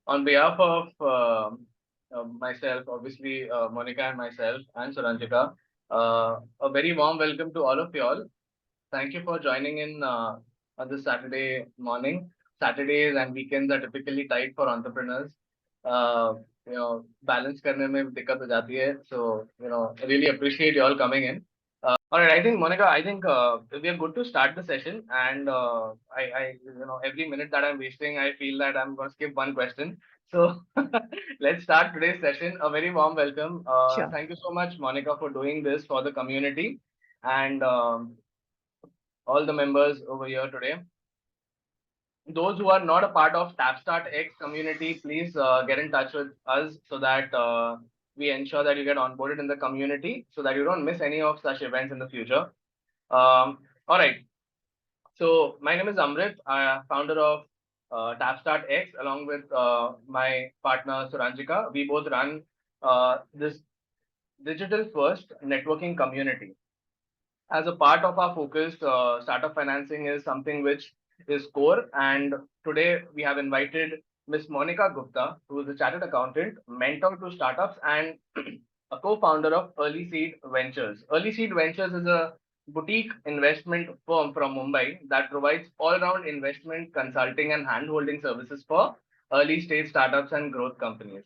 On behalf of myself, obviously Monica and myself and Suranjika, a very warm welcome to all of you all. Thank you for joining in on this Saturday morning. Saturdays and weekends are typically tight for entrepreneurs. Uh, balance करने में दिक्कत हो जाती है. So, I really appreciate you all coming in. All right, I think Monica, I think we are good to start the session, and every minute that I'm wasting, I feel that I'm going to skip one question. So let's start today's session. A very warm welcome. Sure. Thank you so much, Monica, for doing this for the community and all the members over here today. Those who are not a part of TapstartX community, please get in touch with us so that we ensure that you get onboarded in the community so that you don't miss any of such events in the future. All right. So my name is Amrit, founder of TapstartX, along with my partner Suranjika. We both run this digital first networking community. As a part of our focus, startup financing is something which is core. And today we have invited Miss Monica Gupta, who is a chartered accountant, mentor to startups, and a co-founder of Earlyseed Ventures. Earlyseed Ventures is a boutique investment firm from Mumbai that provides all-round investment, consulting, and hand-holding services for early-stage startups and growth companies.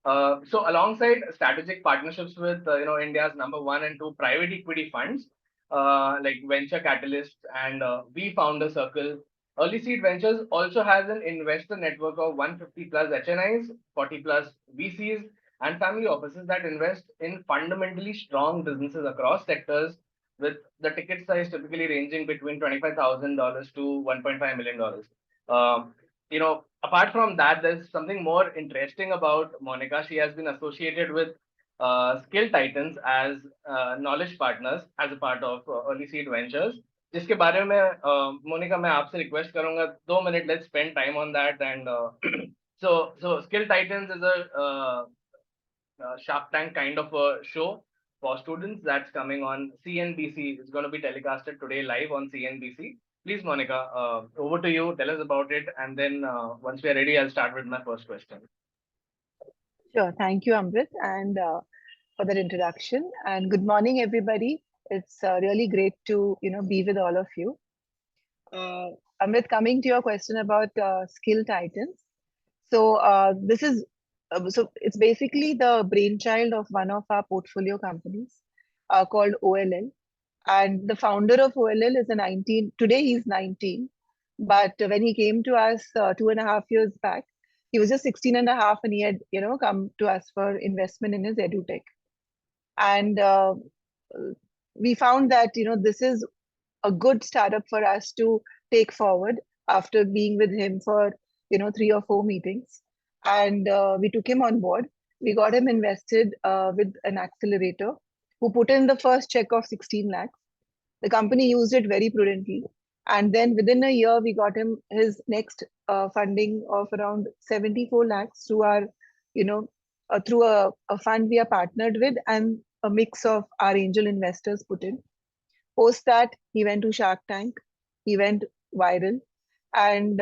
So, alongside strategic partnerships with India's number one and two private equity funds, like venture catalysts and we founder circle. Early Seed Ventures also has an investor network of 150 plus HNIs, 40 plus VCs, and family offices that invest in fundamentally strong businesses across sectors, with the ticket size typically ranging between $25,000 to $1.5 million. Apart from that, there's something more interesting about Monica. She has been associated with Skill Titans as knowledge partners as a part of Early Seed Ventures. जिसके बारे में मोनिका मैं आपसे request करूंगा 2 minute let's spend time on that and so Skill Titans is a Shark Tank kind of a show for students that's coming on CNBC. It's going to be telecasted today live on CNBC. Please, Monica, over to you. Tell us about it, and then once we are ready, I'll start with my first question. Sure. Thank you, Amrit, and for that introduction. And good morning, everybody. It's really great to be with all of you. Amrit, coming to your question about Skill Titans. So this is so it's basically the brainchild of one of our portfolio companies called OLL. And the founder of OLL is a 19. Today he's 19, but when he came to us 2.5 years back, he was just 16 and a half, and he had come to us for investment in his edutech. And we found that this is a good startup for us to take forward after being with him for 3 or 4 meetings, and we took him on board. We got him invested with an accelerator who put in the first check of 16 lakhs. The company used it very prudently, and then within a year we got him his next funding of around 74 lakhs through our through a fund we are partnered with, and a mix of our angel investors put in. Post that, he went to Shark Tank. He went viral, and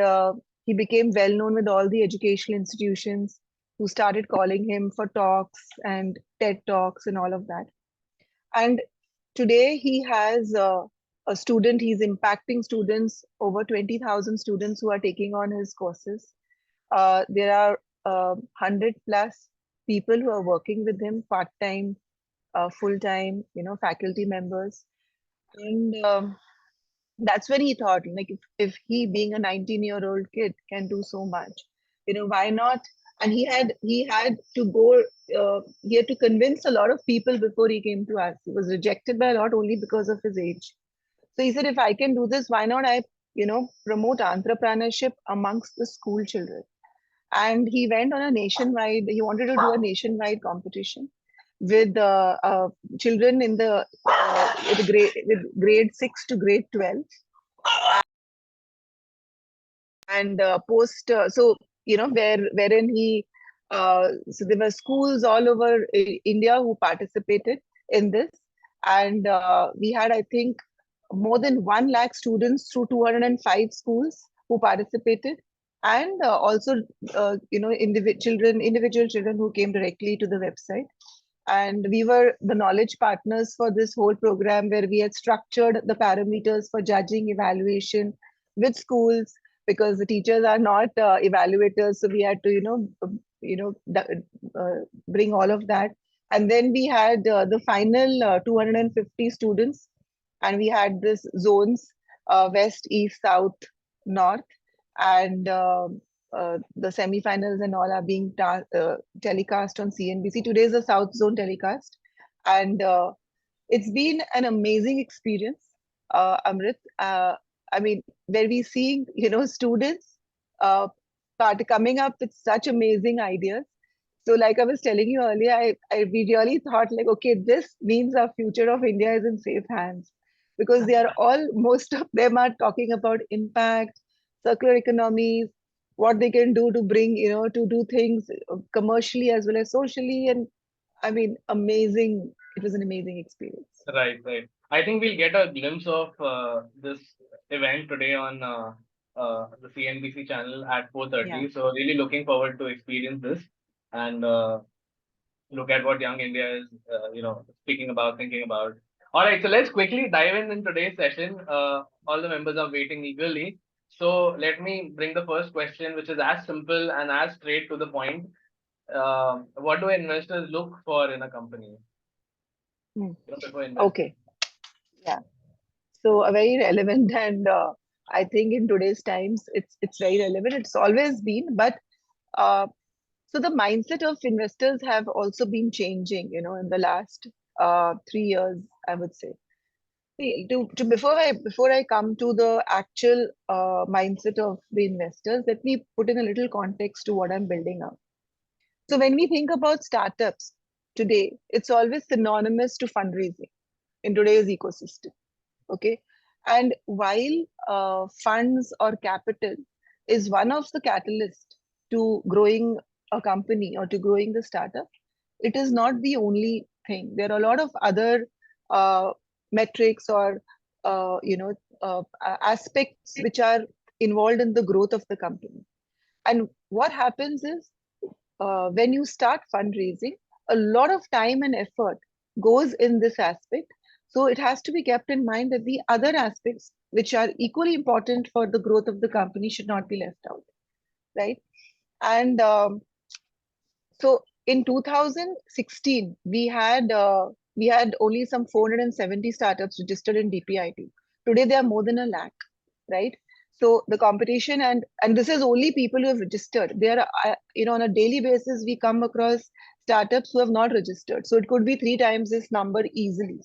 he became well known with all the educational institutions who started calling him for talks and TED talks and all of that. And today he has a student. He's impacting students, over 20,000 students who are taking on his courses. There are 100 plus people who are working with him, part time, full time, faculty members. And that's when he thought, like, if he, being a 19-year-old kid, can do so much, why not? And he had to go. He had to convince a lot of people before he came to us. He was rejected by a lot only because of his age. So he said, if I can do this, why not I, promote entrepreneurship amongst the school children? And he went on a nationwide. He wanted to do a nationwide competition with children in the with grade 6 to grade 12, and post so wherein he so there were schools all over India who participated in this, and we had, I think, more than 1 lakh students through 205 schools who participated, and also individual children who came directly to the website. And we were the knowledge partners for this whole program, where we had structured the parameters for judging evaluation with schools, because the teachers are not evaluators, so we had to bring all of that. And then we had the final 250 students, and we had this zones, west, east, south, north, and the semi-finals and all are being telecast on CNBC. Today is the South Zone telecast, and it's been an amazing experience, Amrit. I mean, where we seeing students uh, coming up with such amazing ideas. So, like I was telling you earlier, we really thought like, okay, this means our future of India is in safe hands, because they are all, most of them are talking about impact, circular economies, what they can do to bring, to do things commercially as well as socially. And I mean, amazing. It was an amazing experience. Right, right. I think we'll get a glimpse of this event today on the CNBC channel at Yeah. 4:30. So really looking forward to experience this and look at what young India is, speaking about, thinking about. All right, so let's quickly dive in today's session. All the members are waiting eagerly. So let me bring the first question, which is as simple and as straight to the point. What do investors look for in a company? Hmm. Before investing. Okay. Yeah. So a very relevant, and I think in today's times it's very relevant. It's always been, but uh, so the mindset of investors have also been changing, in the last 3 years, I would say. See, before I come to the actual mindset of the investors, let me put in a little context to what I'm building up. So when we think about startups today, it's always synonymous to fundraising in today's ecosystem. Okay. And while funds or capital is one of the catalysts to growing a company or to growing the startup, it is not the only thing. There are a lot of other uh, metrics or aspects which are involved in the growth of the company. And what happens is, when you start fundraising, a lot of time and effort goes in this aspect. So it has to be kept in mind that the other aspects, which are equally important for the growth of the company, should not be left out, right? And so in 2016, we had only some 470 startups registered in DPIT. Today, there are more than a lakh, right? So the competition, and this is only people who have registered. There are, on a daily basis, we come across startups who have not registered. So it could be three times this number easily,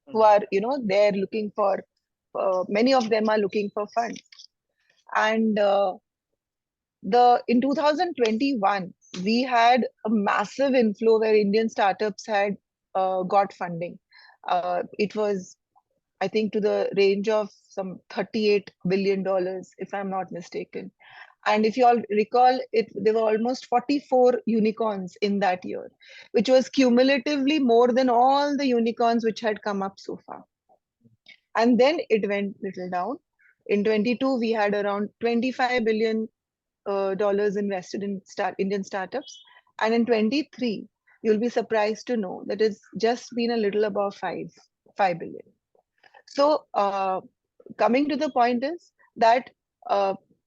who are, they're looking for, many of them are looking for funds. And the in 2021, we had a massive inflow where Indian startups had got funding. It was, I think, to the range of some $38 billion, if I'm not mistaken. And if you all recall, there were almost 44 unicorns in that year, which was cumulatively more than all the unicorns which had come up so far. And then it went little down. In 22, we had around 25 billion dollars invested in Indian startups. And in 23, you'll be surprised to know that it's just been a little above 5 billion. So coming to the point is that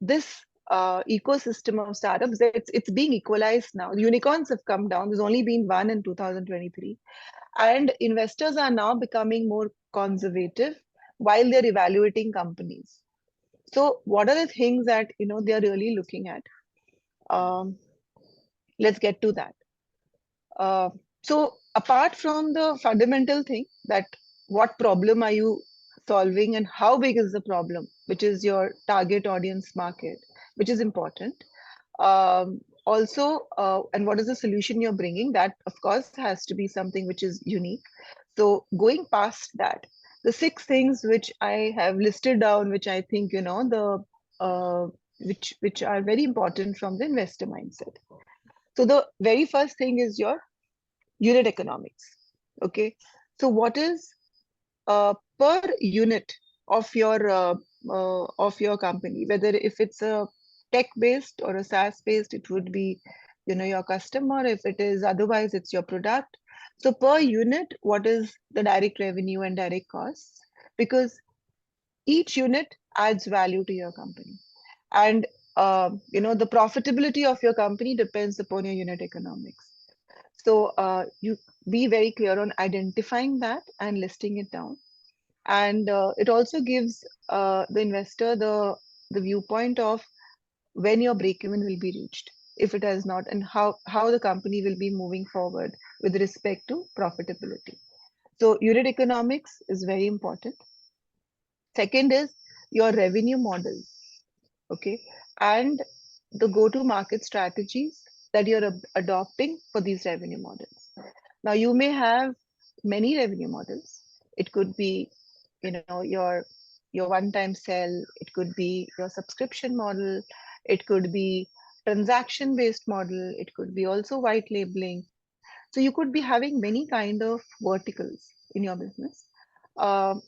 this ecosystem of startups, it's being equalized now. Unicorns have come down. There's only been one in 2023. And investors are now becoming more conservative while they're evaluating companies. So what are the things that they're really looking at? Um, let's get to that. Uh, so apart from the fundamental thing, that what problem are you solving and how big is the problem, which is your target audience market, which is important. Also, and what is the solution you're bringing? That, of course, has to be something which is unique. So going past that, the six things which I have listed down, which I think, the which are very important from the investor mindset. So the very first thing is your unit economics. Okay, so what is per unit of your company, whether if it's a tech based or a SaaS based, it would be, your customer. If it is otherwise, it's your product. So per unit, what is the direct revenue and direct costs? Because each unit adds value to your company. And the profitability of your company depends upon your unit economics. So you be very clear on identifying that and listing it down. And it also gives the investor the viewpoint of when your break even will be reached, if it has not, and how the company will be moving forward with respect to profitability. So unit economics is very important. Second is your revenue model, okay, and the go to market strategies that you're adopting for these revenue models. Now you may have many revenue models. It could be, your one time sell, it could be your subscription model, it could be transaction based model, it could be also white labeling. So you could be having many kind of verticals in your business. Um,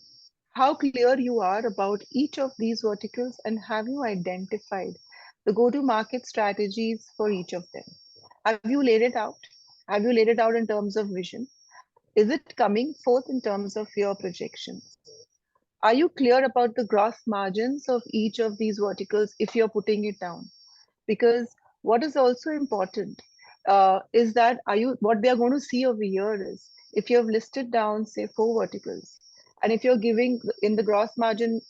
how clear you are about each of these verticals, and have you identified the go to market strategies for each of them? Have you laid it out? Have you laid it out in terms of vision? Is it coming forth in terms of your projections? Are you clear about the gross margins of each of these verticals if you're putting it down? Because what is also important is that are you what they are going to see over here is, if you have listed down say four verticals, and if you're giving in the gross margin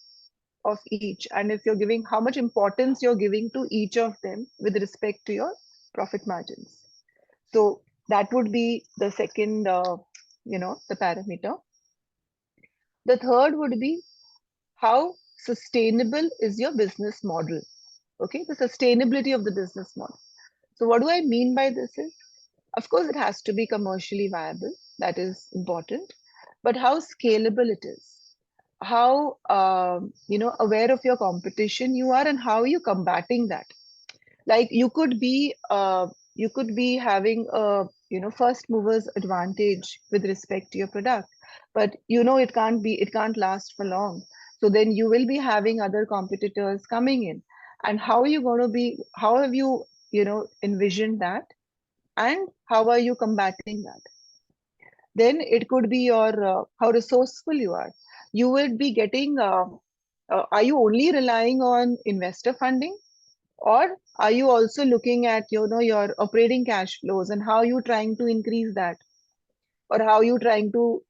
of each, and if you're giving how much importance you're giving to each of them with respect to your profit margins. So that would be the second, the parameter. The third would be how sustainable is your business model. Okay, the sustainability of the business model. So what do I mean by this is, of course, it has to be commercially viable. That is important. But how scalable it is, how aware of your competition you are, and how are you combating that. Like you could be having a first movers advantage with respect to your product, but it can't last for long. So then you will be having other competitors coming in, and how are you going to be, how have you envisioned that, and how are you combating that? Then it could be your how resourceful you are. You would be getting are you only relying on investor funding, or are you also looking at your operating cash flows, and how you trying to increase that, or how you trying to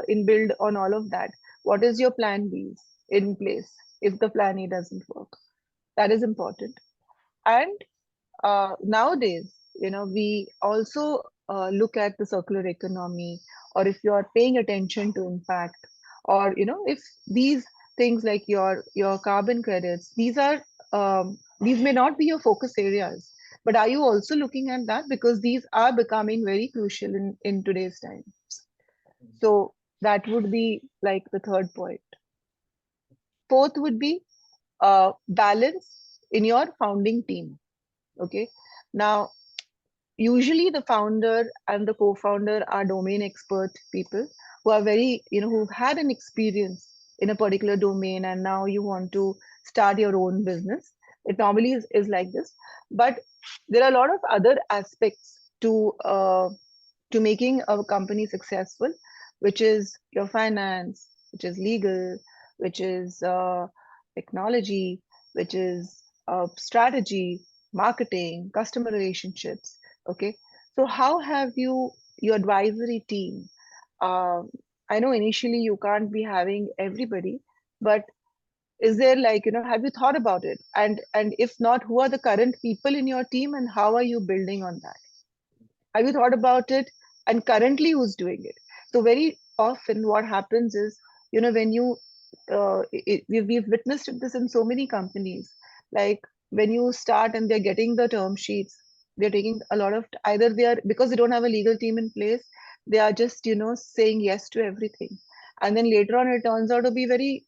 in build on all of that? What is your plan B in place if the plan A doesn't work? That is important. And nowadays, we also look at the circular economy, or if you are paying attention to impact, or if these things like your carbon credits, these may not be your focus areas, but are you also looking at that, because these are becoming very crucial in today's time. So that would be like the third point. Fourth would be balance in your founding team. Okay, now usually the founder and the co-founder are domain expert people who are very who've had an experience in a particular domain, and now you want to start your own business. It normally is like this, but there are a lot of other aspects to making a company successful, which is your finance, which is legal, which is technology, which is strategy, marketing, customer relationships. Okay, so how have your advisory team? Um, I know initially you can't be having everybody, but is there, like, have you thought about it? And if not, who are the current people in your team, and how are you building on that? Have you thought about it? And currently, who's doing it? So very often, what happens is, when we've witnessed this in so many companies. Like when you start and they're getting the term sheets, they're taking a lot of, either they are, because they don't have a legal team in place, they are just saying yes to everything, and then later on it turns out to be very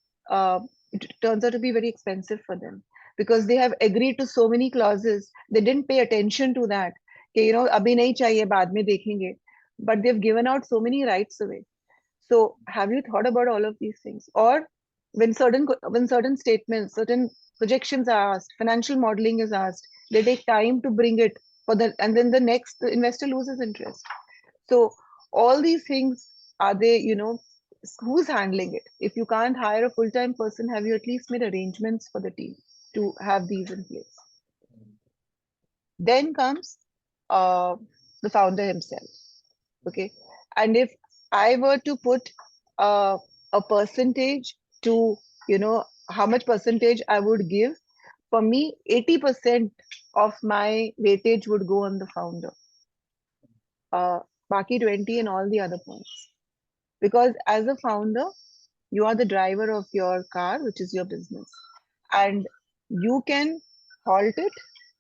expensive for them, because they have agreed to so many clauses, they didn't pay attention to that कि अभी नहीं चाहिए बाद में देखेंगे, but they've given out so many rights away. So have you thought about all of these things? Or when certain statements, certain projections are asked, financial modeling is asked. They take time to bring it for the, and then the investor loses interest. So all these things, are they, who's handling it? If you can't hire a full-time person, have you at least made arrangements for the team to have these in place? Then comes uh, the founder himself. Okay. And if I were to put uh, a percentage to, how much percentage I would give, for me, 80% of my weightage would go on the founder. Uh, Baki 20 and all the other points. Because as a founder, you are the driver of your car, which is your business. And you can halt it,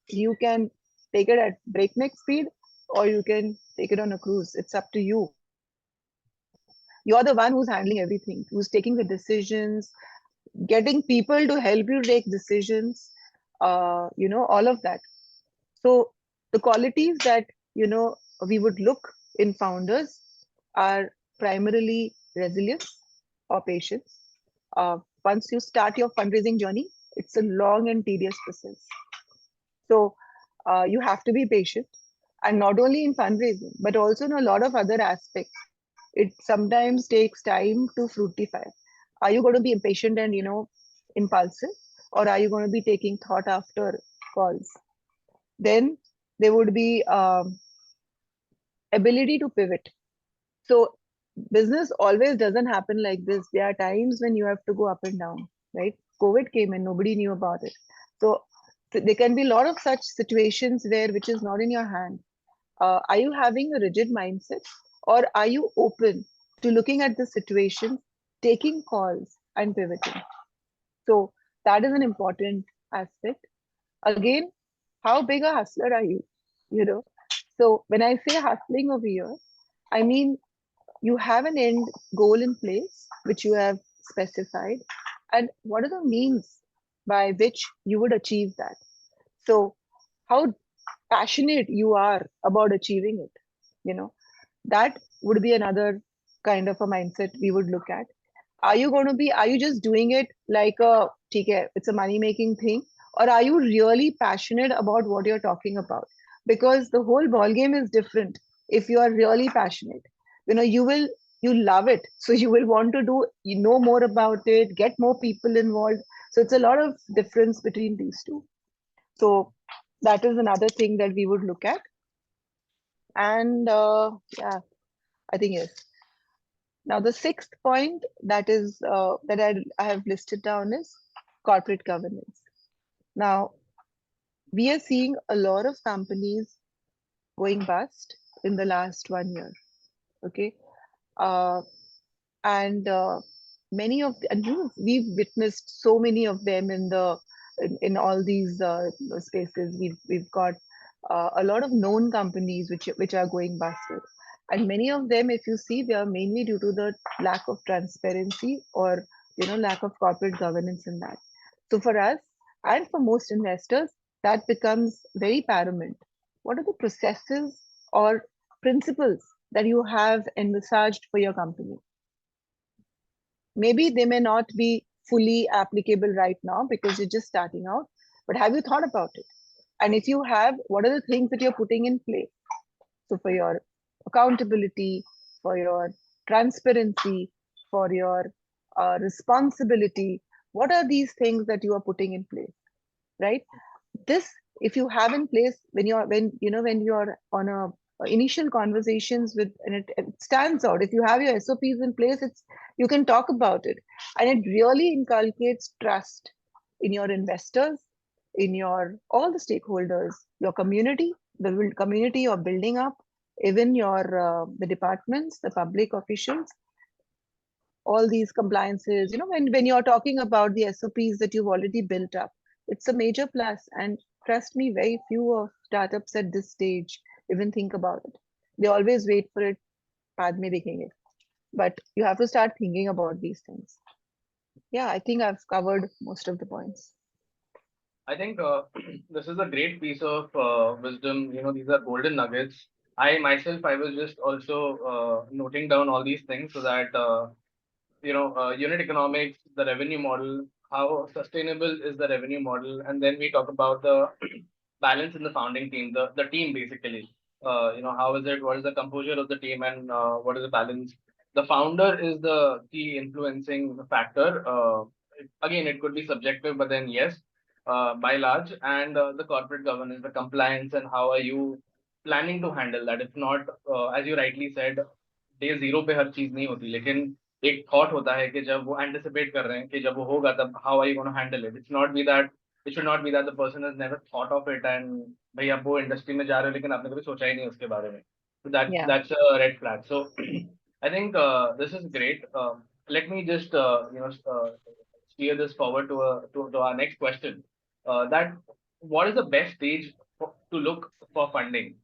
you can take it at breakneck speed, or you can take it on a cruise. It's up to you. You're the one who's handling everything, who's taking the decisions, getting people to help you take decisions, all of that. So the qualities that, we would look in founders are primarily resilience or patience. Once you start your fundraising journey, it's a long and tedious process. So you have to be patient, and not only in fundraising, but also in a lot of other aspects. It sometimes takes time to fructify. Are you going to be impatient and impulsive, or are you going to be taking thought after calls? Then there would be ability to pivot. So business always doesn't happen like this. There are times when you have to go up and down, right? COVID came and nobody knew about it. So there can be a lot of such situations where which is not in your hand. Are you having a rigid mindset, or are you open to looking at the situation, taking calls and pivoting? So that is an important aspect. Again, how big a hustler are you? You know, so when I say hustling over here, I mean you have an end goal in place which you have specified, and what are the means by which you would achieve that? So how passionate you are about achieving it, you know, that would be another kind of a mindset we would look at. Are you just doing it like okay, it's a money making thing, or are you really passionate about what you're talking about? Because the whole ball game is different. If you are really passionate, you love it, so you will want to do, know more about it, get more people involved. So it's a lot of difference between these two. So that is another thing that we would look at. And yeah, I think yes. Now, the sixth point that I have listed down is corporate governance. Now, we are seeing a lot of companies going bust in the last 1 year. Okay, uh, and many of and we've witnessed so many of them in all these spaces. We've got a lot of known companies which are going busted, and many of them, if you see, they are mainly due to the lack of transparency, or lack of corporate governance in that. So for us and for most investors, that becomes very paramount. What are the processes or principles that you have envisaged for your company? Maybe they may not be fully applicable right now because you're just starting out, but have you thought about it? And if you have, what are the things that you're putting in place? So for your accountability, for your transparency, for your responsibility, what are these things that you are putting in place, right? This, if you have in place when you're on a initial conversations with, and it stands out. If you have your sops in place, it's, you can talk about it, and it really inculcates trust in your investors, in your all the stakeholders, your community, the community you're building up, even your the departments, the public officials, all these compliances. When you're talking about the sops that you've already built up, it's a major plus. And trust me, very few of startups at this stage even think about it. They always wait for it, बाद में देखेंगे. But you have to start thinking about these things. Yeah, I think I've covered most of the points. I think this is a great piece of wisdom. These are golden nuggets. I myself, I was just also noting down all these things so that unit economics, the revenue model, how sustainable is the revenue model, and then we talk about the balance in the founding team, the team basically. How is it? What is the composure of the team, and what is the balance? The founder is the key influencing factor. Again, it could be subjective, but then yes, by large, and the corporate governance, the compliance, and how are you planning to handle that? It's not, as you rightly said, day zero पे हर चीज नहीं होती, लेकिन एक thought होता है कि जब वो एंटिसिपेट कर रहे हैं कि जब वो होगा तब how are you gonna handle it. It's not be that, it should not be that the person has never thought of it and भाई आप वो इंडस्ट्री में जा रहे हो लेकिन आपने कभी सोचा ही नहीं उसके बारे में. So Yeah, that's a red flag. So I think this is great. Let me just steer this forward to our next question. That what is the best stage to look for funding?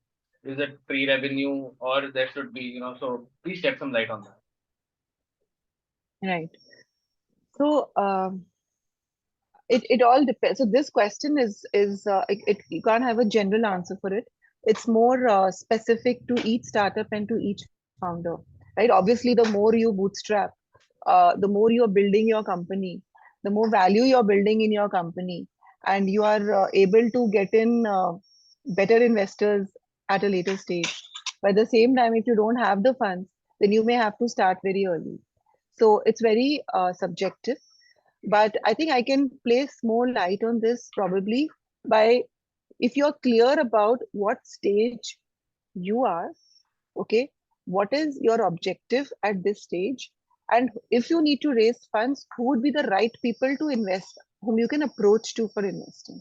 Is it pre-revenue or there should be, so please shed some light on that. right. So it all depends. So this question is you can't have a general answer for it. It's more specific to each startup and to each founder, right? Obviously, the more you bootstrap, the more you're building your company, the more value you're building in your company, and you are able to get in better investors at a later stage. But at the same time, if you don't have the funds, then you may have to start very early. So it's very subjective, but I think I can place more light on this probably by, if you're clear about what stage you are, okay, what is your objective at this stage, and if you need to raise funds, who would be the right people to invest, whom you can approach to for investing.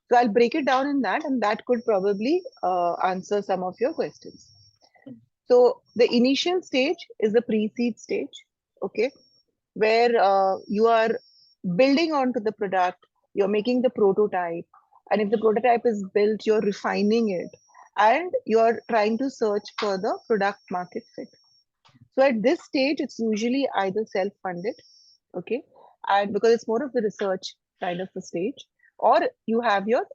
So I'll break it down in that, and that could probably answer some of your questions. So the initial stage is the pre-seed stage, okay, where you are building onto the product, you're making the prototype, and if the prototype is built, you're refining it, and you're trying to search for the product market fit. So at this stage, it's usually either self-funded, okay, and because it's more of the research kind of a stage, or you have your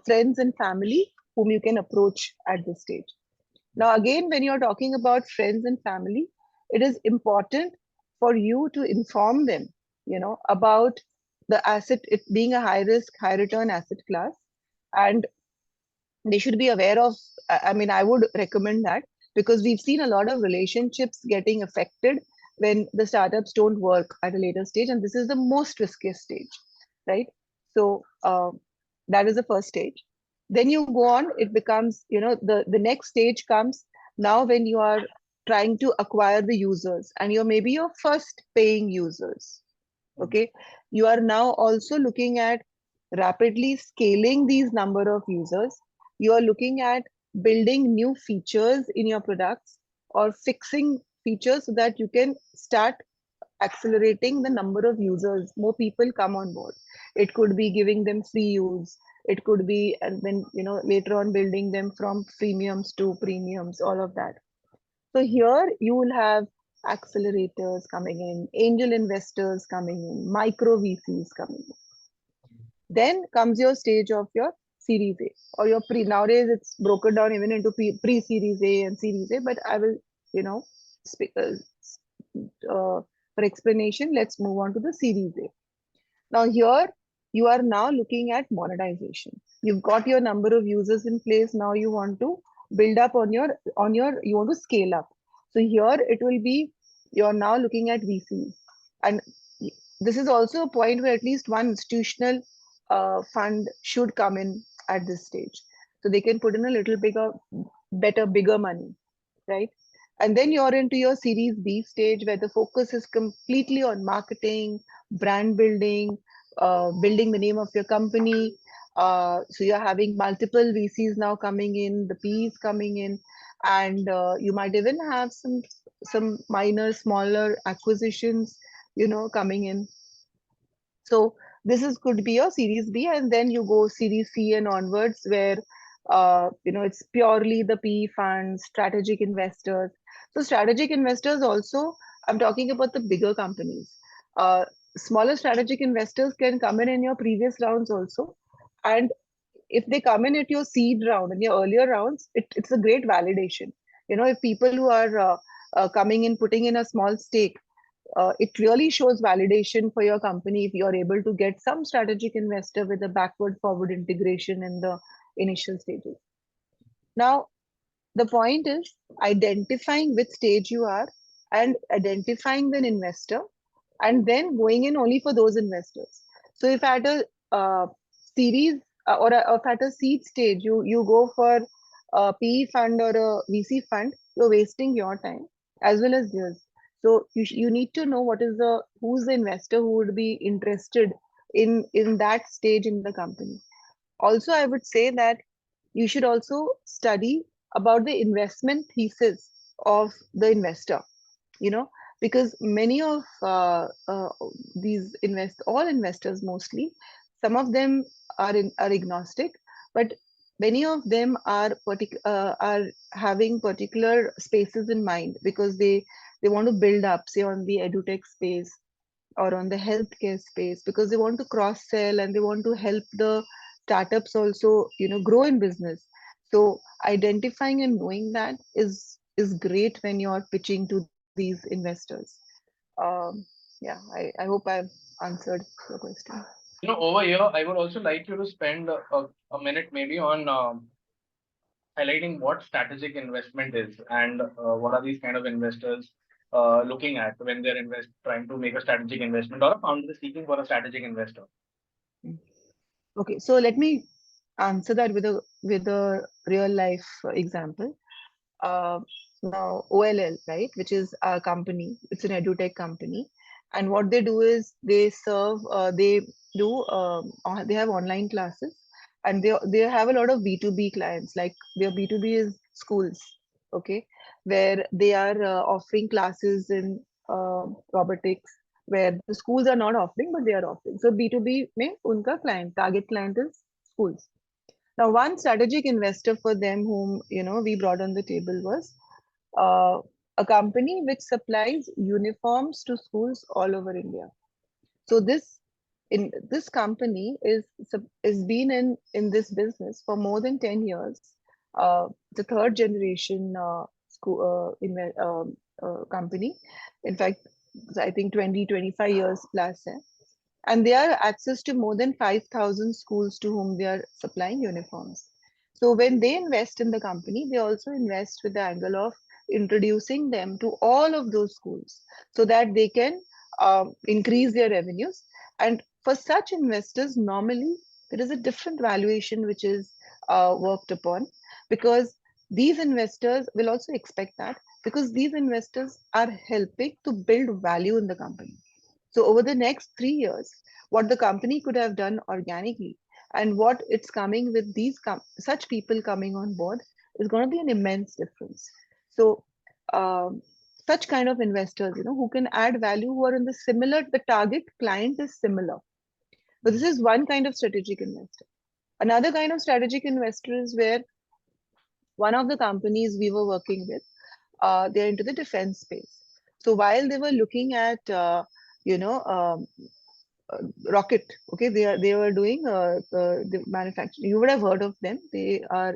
friends and family whom you can approach at this stage. Now, again, when you're talking about friends and family, it is important for you to inform them, about the asset, it being a high risk, high return asset class, and they should be aware of. I mean, I would recommend that because we've seen a lot of relationships getting affected when the startups don't work at a later stage, and this is the most riskiest stage, right? So that is the first stage. Then you go on, it becomes, the next stage comes now when you are trying to acquire the users, and you're maybe your first paying users, okay. You are now also looking at rapidly scaling these number of users. You are looking at building new features in your products or fixing features so that you can start accelerating the number of users, more people come on board. It could be giving them free use, it could be, and then later on building them from freemiums to premiums, all of that. So here you will have accelerators coming in, angel investors coming in, micro VCs coming in. Then comes your stage of your Series A or your pre. Nowadays it's broken down even into pre-Series A and Series A, but I will, you know, for explanation, let's move on to the Series A. Now here you are now looking at monetization. You've got your number of users in place. Now you want to build up on your you want to scale up. So here it will be, you're now looking at VCs, and this is also a point where at least one institutional fund should come in at this stage, so they can put in a little bigger money, right? And then you're into your Series B stage where the focus is completely on marketing, brand building, building the name of your company. So you're having multiple VCs now coming in, the Ps coming in, and you might even have some minor, smaller acquisitions, coming in. So this is could be your Series B, and then you go Series C and onwards, where it's purely the PE funds, strategic investors. So strategic investors also, I'm talking about the bigger companies. Smaller strategic investors can come in your previous rounds also, and if they come in at your seed round and your earlier rounds, it's a great validation. If people who are coming in, putting in a small stake, it really shows validation for your company if you're able to get some strategic investor with a backward forward integration in the initial stages. Now, the point is identifying which stage you are and identifying an investor and then going in only for those investors. So if at a series or if at a seed stage you go for a PE fund or a VC fund, you're wasting your time as well as theirs. So you need to know what is the who's the investor who would be interested in that stage in the company. Also, I would say that you should also study about the investment thesis of the investor, you know, because many of these all investors mostly, some of them are agnostic, but many of them are having particular spaces in mind because they want to build up, say, on the edutech space or on the healthcare space because they want to cross sell and they want to help the startups also, grow in business. So identifying and knowing that is great when you're pitching to these investors. Yeah, I hope I've answered your question. Over here, I would also like you to spend a minute maybe on highlighting what strategic investment is and what are these kind of investors looking at when they're trying to make a strategic investment or a founder is seeking for a strategic investor. Mm. Okay, so let me answer that with a real life example. uh, Now OLL, right, which is a company, it's an edutech company, and what they do is they have online classes, and they have a lot of B2B clients. Like their B2B is schools, okay, where they are offering classes in robotics, where the schools are not offering, but they are offering. So B2B mein unka target client is schools. Now, one strategic investor for them, whom we brought on the table, was uh, a company which supplies uniforms to schools all over India. So this company is been in this business for more than 10 years. The third generation company. In fact, I think 20-25 years plus. And they are access to more than 5,000 schools to whom they are supplying uniforms. So when they invest in the company, they also invest with the angle of introducing them to all of those schools so that they can increase their revenues. And for such investors, normally there is a different valuation which is worked upon, because these investors will also expect that, because these investors are helping to build value in the company. So over the next 3 years, what the company could have done organically and what it's coming with such people coming on board is going to be an immense difference. So um, such kind of investors, who can add value, who are in the target client is similar. So this is one kind of strategic investor. Another kind of strategic investor is where one of the companies we were working with, they're into the defense space. So while they were looking at, you know, rocket, okay, they were doing the manufacturing. You would have heard of them. They are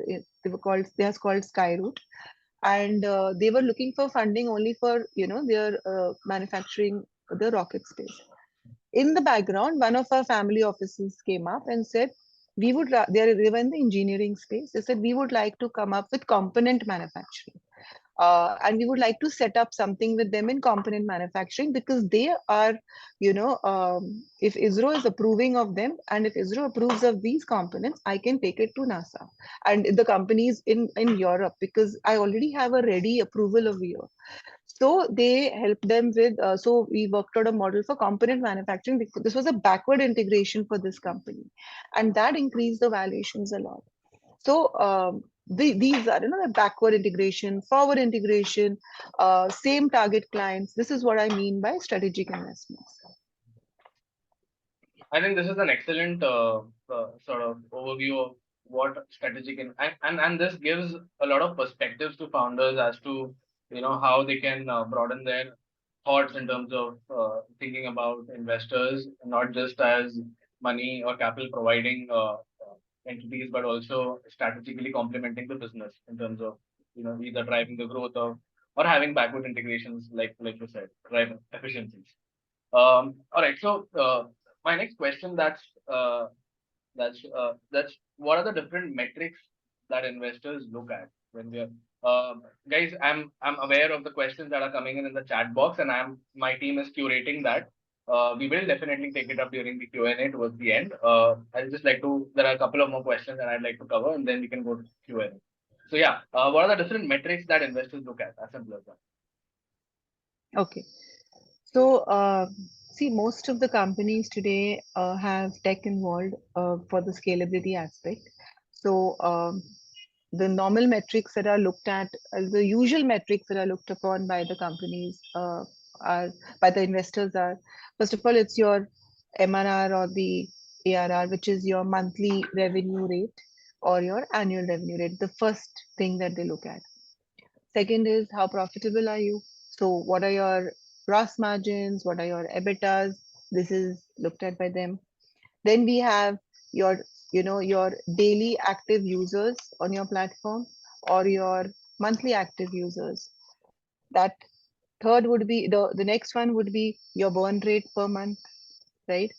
called Skyroot, and they were looking for funding only for their manufacturing the rocket space. In the background, one of our family offices came up and said, they were in the engineering space. They said, we would like to come up with component manufacturing. And we would like to set up something with them in component manufacturing, because they are, if ISRO is approving of them and if ISRO approves of these components, I can take it to NASA and the companies in Europe, because I already have a ready approval of here. So they helped them with, so we worked out a model for component manufacturing. This was a backward integration for this company, and that increased the valuations a lot. So these are, the backward integration, forward integration, same target clients. This is what I mean by strategic investments. I think this is an excellent sort of overview of what strategic and this gives a lot of perspectives to founders as to how they can broaden their thoughts in terms of thinking about investors, not just as money or capital providing entities, but also strategically complementing the business in terms of either driving the growth of or having backward integrations, like you said, right? Efficiencies. All right. So my next question, that's what are the different metrics that investors look at when we are guys, I'm aware of the questions that are coming in the chat box, and my team is curating that. We will definitely take it up during the Q&A towards the end. I'll just like to, there are a couple of more questions that I'd like to cover, and then we can go to Q&A. So yeah, what are the different metrics that investors look at? As simple as that. Okay. So, see, most of the companies today have tech involved for the scalability aspect. So, the normal metrics that are looked at, the usual metrics that are looked upon by the companies are by the investors are, first of all, it's your MRR or the ARR, which is your monthly revenue rate or your annual revenue rate. The first thing that they look at. Second is how profitable are you? So what are your gross margins? What are your EBITDAs? This is looked at by them. Then we have your, your daily active users on your platform or your monthly active users. That third would be the next one would be your burn rate per month, right?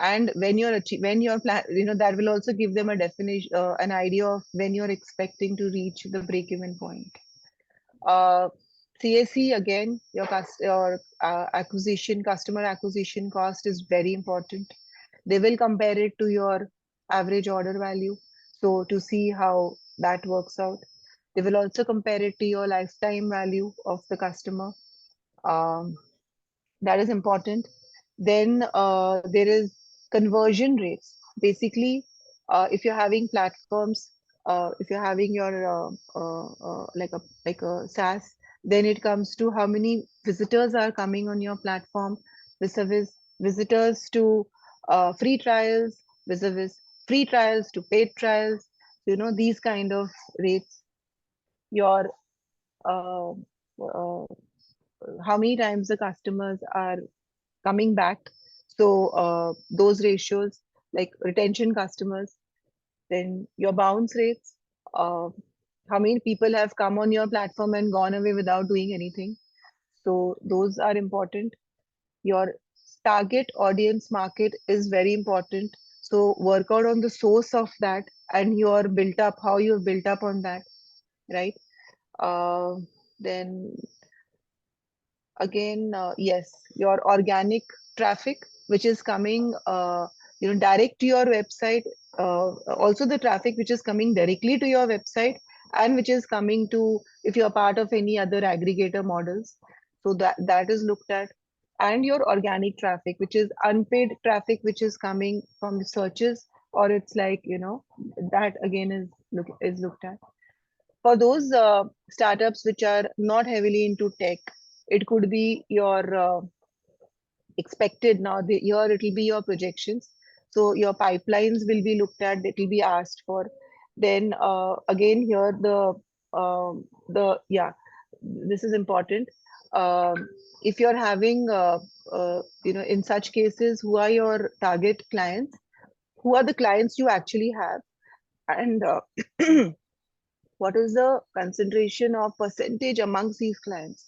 And when when your plan, that will also give them a definition, an idea of when you're expecting to reach the break-even point. uh, CAC again, your acquisition customer acquisition cost is very important. They will compare it to your average order value, so to see how that works out. They will also compare it to your lifetime value of the customer. Um, that is important. Then there is conversion rates. Basically, if you're having platforms, if you're having your like a SaaS, then it comes to how many visitors are coming on your platform, vis-a-vis visitors to free trials, vis-a-vis free trials to paid trials. These kind of rates. Your uh, uh, how many times the customers are coming back. So those ratios, like retention customers, then your bounce rates, uh, how many people have come on your platform and gone away without doing anything. So those are important. Your target audience market is very important. So work out on the source of that and you're built up, how you're built up on that, right? Uh, then again, yes, your organic traffic which is coming direct to your website, also the traffic which is coming directly to your website and which is coming to, if you're part of any other aggregator models, so that is looked at. And your organic traffic, which is unpaid traffic, which is coming from the searches, or it's like, that again is looked at. For those startups which are not heavily into tech, it could be your expected, now here it will be your projections. So your pipelines will be looked at, it will be asked for. Then again here the yeah, this is important. If you're having in such cases, who are your target clients, who are the clients you actually have, and what is the concentration of percentage amongst these clients.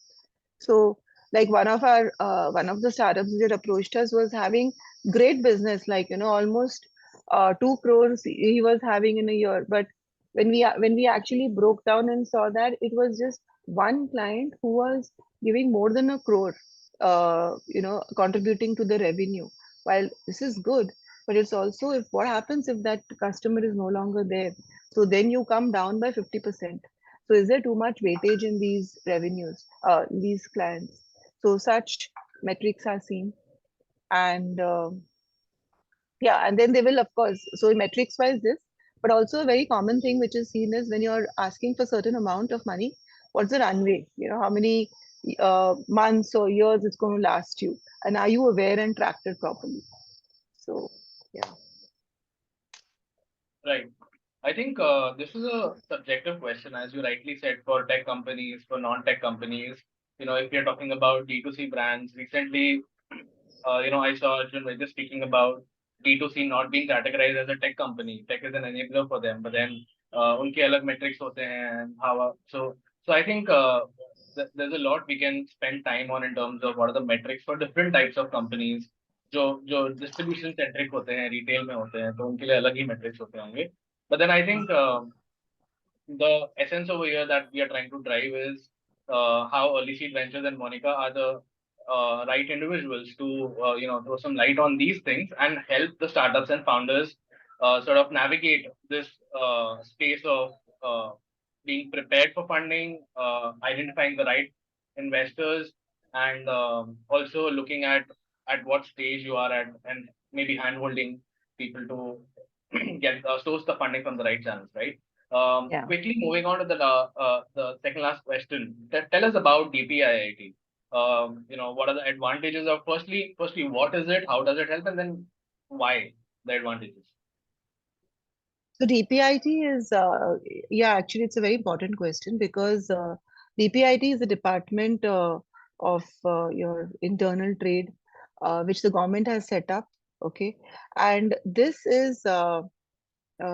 So like one of the startups that approached us was having great business, like almost 2 crores he was having in a year. But when we actually broke down and saw that it was just one client who was giving more than a crore, contributing to the revenue. While this is good, but it's also, if what happens if that customer is no longer there, so then you come down by 50%. So is there too much weightage in these revenues, these clients? So such metrics are seen. And yeah, and then they will, of course, so metrics wise this, but also a very common thing which is seen is when you're asking for certain amount of money, what's the runway? How many months or years it's going to last you? And are you aware and tracked it properly? So, yeah. Right. I think this is a subjective question, as you rightly said, for tech companies, for non-tech companies. If you're talking about D2C brands, recently, I saw Arjun was just speaking about D2C not being categorized as a tech company. Tech is an enabler for them, but then उनके अलग metrics होते हैं, and how so So I think there's a lot we can spend time on in terms of what are the metrics for different types of companies. जो distribution centric होते हैं, retail में होते हैं, तो उनके लिए अलग ही metrics होते होंगे. But then I think the essence over here that we are trying to drive is how Earlyseed Ventures and Monica are the right individuals to throw some light on these things and help the startups and founders sort of navigate this space of being prepared for funding, identifying the right investors, and also looking at what stage you are at, and maybe handholding people to get source the funding from the right channels, right? Yeah. Quickly moving on to the second last question. Tell us about DPIIT. What are the advantages of firstly, what is it? How does it help? And then why the advantages? So DPIT is, yeah, actually, it's a very important question because DPIT is a department of your internal trade, which the government has set up. Okay. And this is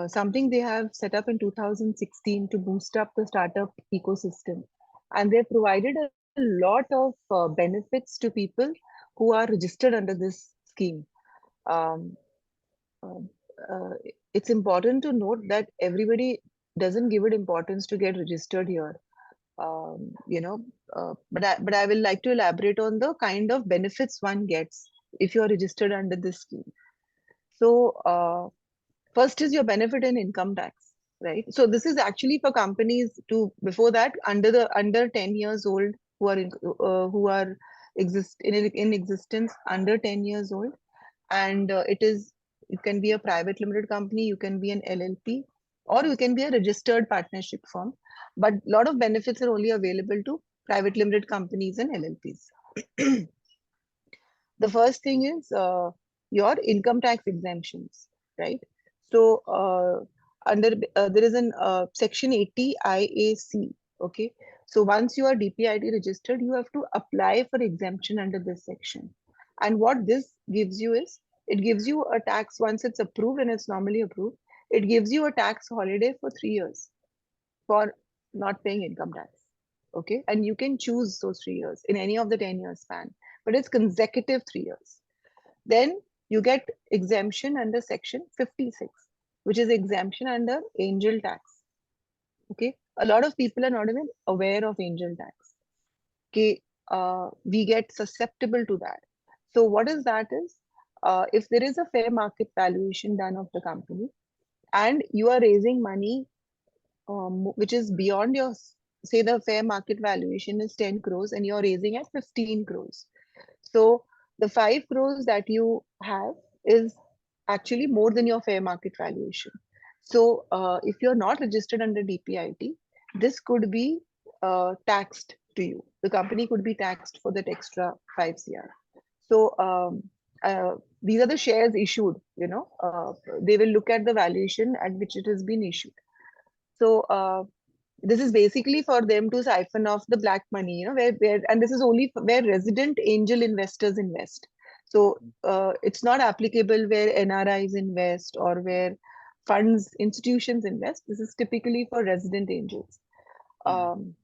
something they have set up in 2016 to boost up the startup ecosystem. And they provided a lot of benefits to people who are registered under this scheme. Um, uh, uh, it's important to note that everybody doesn't give it importance to get registered here. You know, but I will like to elaborate on the kind of benefits one gets if you are registered under this scheme. So, first is your benefit in income tax, right? So this is actually for companies to before that under 10 years old who are in existence under 10 years old, and it can be a private limited company, you can be an LLP, or you can be a registered partnership firm. But a lot of benefits are only available to private limited companies and LLPs. The first thing is your income tax exemptions, right? So under there is an section 80 IAC. Okay, so once you are DPIT registered, you have to apply for exemption under this section. And what this gives you is it gives you a tax once it's approved, and it's normally approved. It gives you a tax holiday for 3 years for not paying income tax. Okay, and you can choose those 3 years in any of the 10-year span, but it's consecutive 3 years. Then you get exemption under section 56, which is exemption under angel tax. Okay, a lot of people are not even aware of angel tax. Okay, we get susceptible to that. So what is that is, if there is a fair market valuation done of the company and you are raising money which is beyond your, say the fair market valuation is 10 crores and you're raising at 15 crores. So the 5 crores that you have is actually more than your fair market valuation. So if you're not registered under DPIT, this could be taxed to you. The company could be taxed for that extra 5 CR. So these are the shares issued, they will look at the valuation at which it has been issued. So this is basically for them to siphon off the black money, where and this is only where resident angel investors invest. So it's not applicable where NRIs invest or where funds institutions invest. This is typically for resident angels. Um,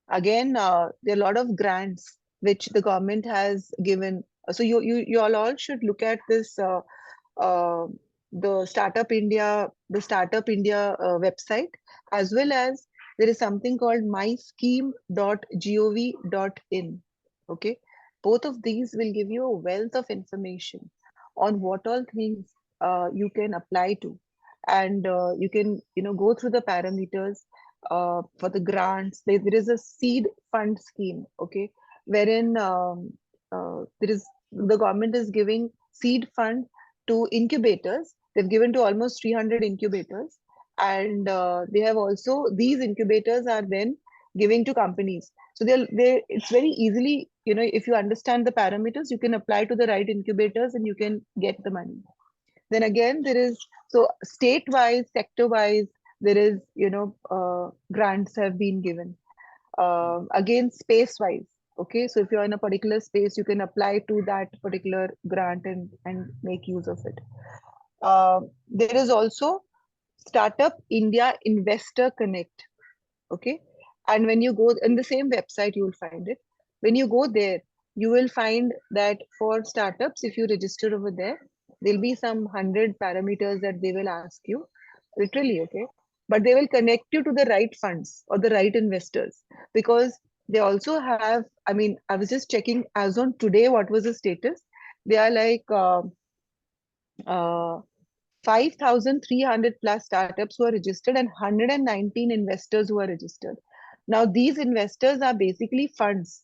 Again, there are a lot of grants which the government has given. So you all should look at this. Uh, the Startup India website, as well as there is something called myscheme.gov.in. Okay, both of these will give you a wealth of information on what all things you can apply to, and you can go through the parameters for the grants. There is a seed fund scheme, okay, wherein the government is giving seed fund to incubators. They've given to almost 300 incubators, and they have also these incubators are then giving to companies. So they it's very easily, if you understand the parameters, you can apply to the right incubators and you can get the money. Then again, there is, so state-wise, sector-wise, there is, grants have been given. Again, space-wise, okay, so if you're in a particular space, you can apply to that particular grant and make use of it. There is also Startup India Investor Connect, okay, And when you go in the same website, you will find it. When you go there, you will find that for startups, if you register over there, there'll be some 100 parameters that they will ask you, literally, okay? But they will connect you to the right funds or the right investors, because they also have, I mean, I was just checking as on today, what was the status? They are like uh, 5,300 plus startups who are registered and 119 investors who are registered. Now, these investors are basically funds.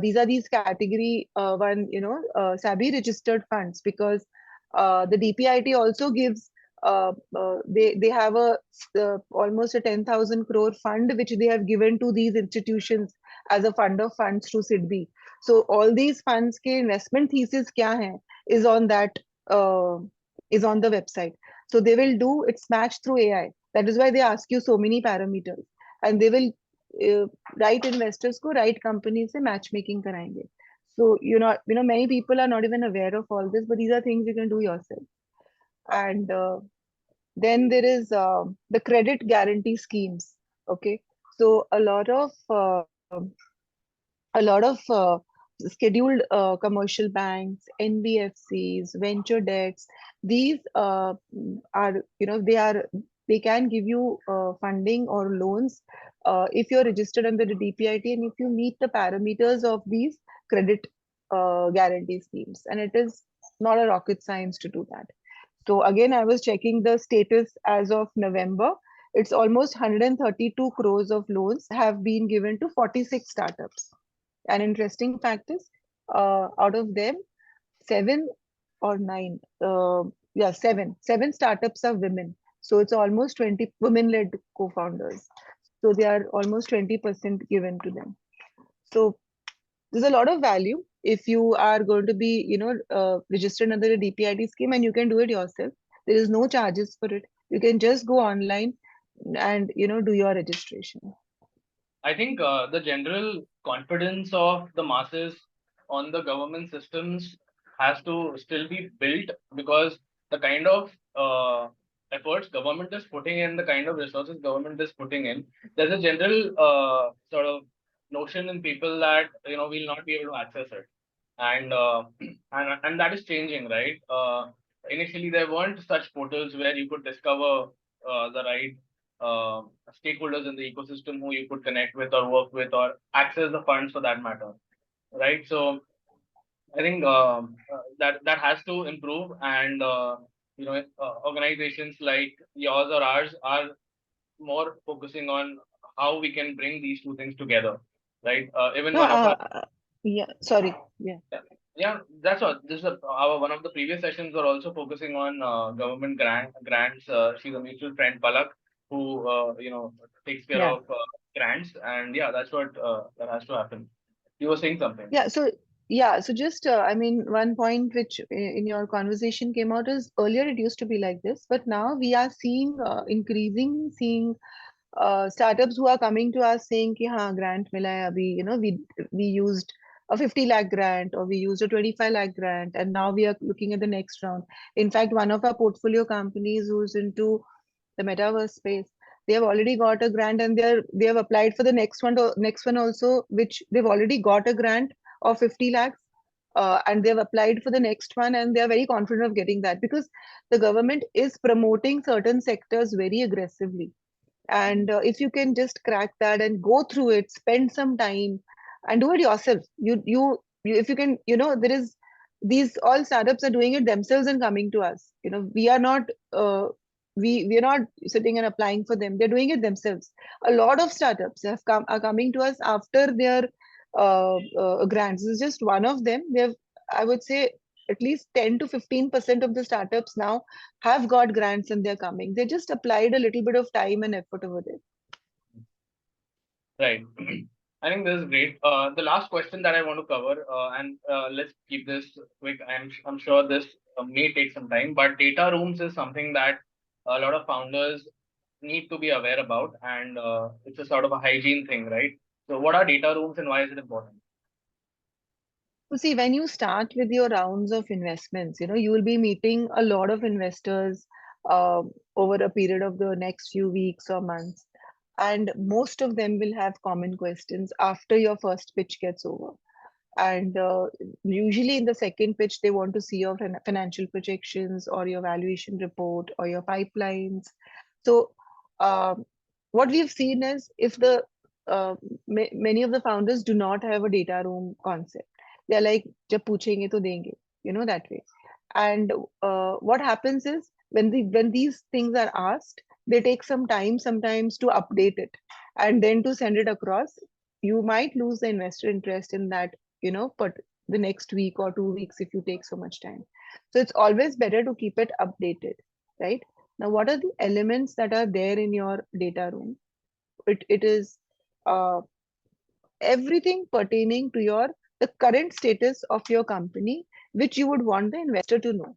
These category one, SABI registered funds, because the DPIT also gives. They have a almost a 10,000 crore fund which they have given to these institutions as a fund of funds through SIDBI. So all these funds के investment thesis क्या है is on that uh, is on the website. So they will do it's matched through AI. That is why they ask you so many parameters, and they will uh, right investors को right companies से matchmaking कराएंगे. So many people are not even aware of all this, but these are things you can do yourself. And then there is the credit guarantee schemes. Okay, so a lot of scheduled commercial banks, NBFCs, venture debts. These are, they can give you funding or loans if you're registered under the DPIT and if you meet the parameters of these credit guarantee schemes. And it is not a rocket science to do that. So again, I was checking the status as of November. It's almost 132 crores of loans have been given to 46 startups. An interesting fact is, out of them, seven or nine, seven startups are women. So it's almost 20 women-led co-founders. So they are almost 20% given to them. So there's a lot of value if you are going to be, registered under the DPIT scheme, and you can do it yourself. There is no charges for it. You can just go online and do your registration. I think the general confidence of the masses on the government systems has to still be built, because the kind of efforts government is putting in, the kind of resources government is putting in, there's a general sort of notion in people that we'll not be able to access it, and and that is changing, right? Initially, there weren't such portals where you could discover the right uh, stakeholders in the ecosystem who you could connect with or work with or access the funds for that matter, right? So I think that has to improve, and organizations like yours or ours are more focusing on how we can bring these two things together, right? Even No, one of our yeah, sorry. Yeah. yeah, yeah, that's what this is. Our one of the previous sessions were also focusing on government grants. She's a mutual friend, Palak, who takes care Yeah. of grants, and yeah, that's what that has to happen. You were saying something. So just I mean, one point which in your conversation came out is earlier it used to be like this, but now we are seeing seeing startups who are coming to us saying कि हाँ grant मिला है अभी, we used a 50 lakh grant, or we used a 25 lakh grant, and now we are looking at the next round. In fact, one of our portfolio companies who's into the metaverse space, they have already got a grant, and they have applied for the next one also, which they've already got a grant of 50 lakhs, and they've applied for the next one, and they are very confident of getting that, because the government is promoting certain sectors very aggressively. And if you can just crack that and go through it, spend some time and do it yourself. You if you can, there is these all startups are doing it themselves and coming to us. We are not we are not sitting and applying for them. They're doing it themselves. A lot of startups are coming to us after their grants. This is just one of them. They have, I would say, at least 10 to 15% of the startups now have got grants and they're coming. They just applied a little bit of time and effort over there. Right. I think this is great. The last question that I want to cover, and let's keep this quick. I'm sure this may take some time, but data rooms is something that a lot of founders need to be aware about, and it's a sort of a hygiene thing, right? So, what are data rooms and why is it important? So see, when you start with your rounds of investments, you will be meeting a lot of investors uh, over a period of the next few weeks or months. and most of them will have common questions after your first pitch gets over. And usually in the second pitch, they want to see your financial projections or your valuation report or your pipelines. So um, what we've seen is, if the many of the founders do not have a data room concept, they're like, "Jab पूछेंगे तो देंगे," that way. And what happens is, when these things are asked, they take some time sometimes to update it and then to send it across. You might lose the investor interest in that, but the next week or 2 weeks, if you take so much time. So it's always better to keep it updated, right? Now, what are the elements that are there in your data room? It is uh, everything pertaining to the current status of your company, which you would want the investor to know.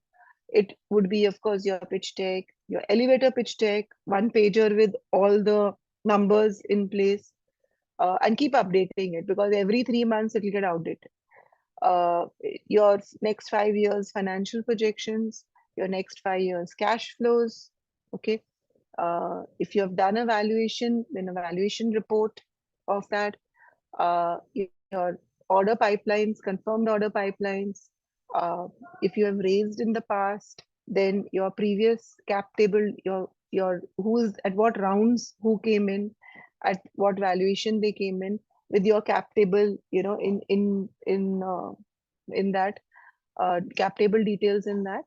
It would be, of course, your pitch deck, your elevator pitch deck, one pager with all the numbers in place, and keep updating it, because every 3 months it will get outdated. uh, your next 5 years financial projections, your next 5 years cash flows. Okay. If you have done a valuation, then a valuation report of that. Your order pipelines, confirmed order pipelines. Uh, if you have raised in the past, then your previous cap table, your who's at what rounds, who came in, at what valuation they came in, with your cap table, in that cap table details in that.